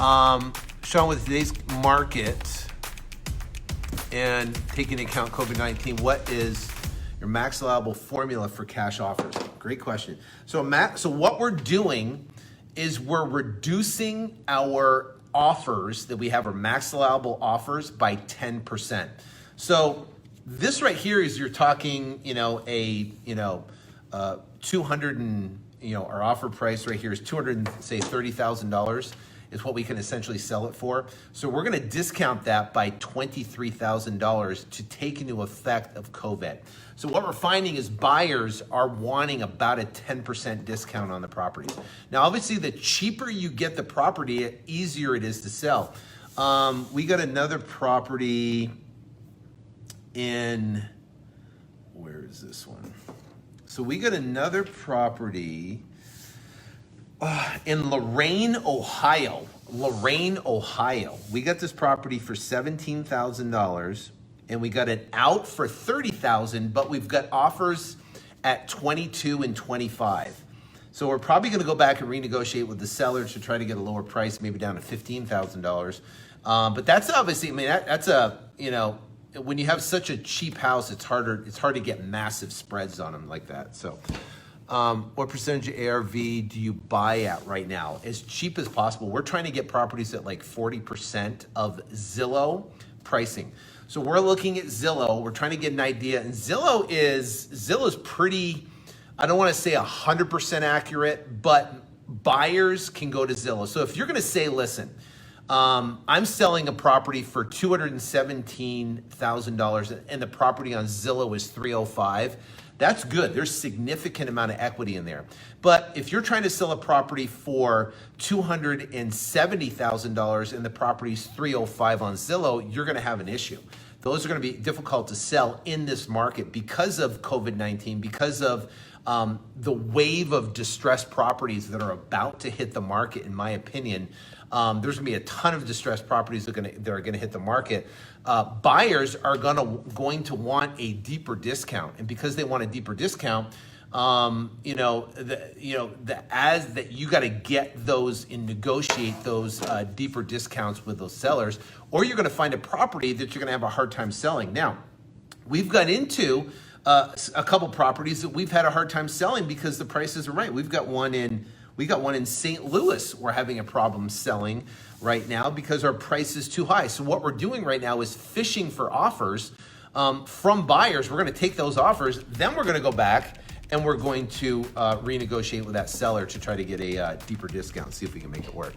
Sean, with today's market and taking into account COVID-19, what is your max allowable formula for cash offers? Great question. So what we're doing is we're reducing our offers that we have, our max allowable offers, by 10%. So this right here is, you're talking, 200 and, our offer price right here is $230,000 is what we can essentially sell it for. So we're gonna discount that by $23,000 to take into effect of COVID. So what we're finding is buyers are wanting about a 10% discount on the properties. Now, obviously, the cheaper you get the property, the easier it is to sell. We got another property in, where is this one? So we got another property in Lorain, Ohio. Lorain, Ohio. We got this property for $17,000, and we got it out for $30,000, but we've got offers at $22,000 and $25,000. So we're probably going to go back and renegotiate with the seller to try to get a lower price, maybe down to $15,000. But that's obviously, that's a, when you have such a cheap house, it's hard to get massive spreads on them like that. So. What percentage of ARV do you buy at right now? As cheap as possible. We're trying to get properties at like 40% of Zillow pricing. So we're looking at Zillow. We're trying to get an idea. And Zillow is pretty, I don't want to say 100% accurate, but buyers can go to Zillow. So if you're going to say, listen, I'm selling a property for $217,000 and the property on Zillow is $305,000. That's good. There's significant amount of equity in there. But if you're trying to sell a property for $270,000 and the property's $305,000 on Zillow, you're going to have an issue. Those are going to be difficult to sell in this market because of COVID-19, because of the wave of distressed properties that are about to hit the market. In my opinion, there's going to be a ton of distressed properties that are going to hit the market. Buyers are going to want a deeper discount, and because they want a deeper discount, you got to get those and negotiate those deeper discounts with those sellers, or you're going to find a property that you're going to have a hard time selling. Now, we've got into a couple properties that we've had a hard time selling because the prices are right. We got one in St. Louis we're having a problem selling right now because our price is too high. So what we're doing right now is fishing for offers from buyers. We're going to take those offers, then we're going to go back and we're going to renegotiate with that seller to try to get a deeper discount, see if we can make it work.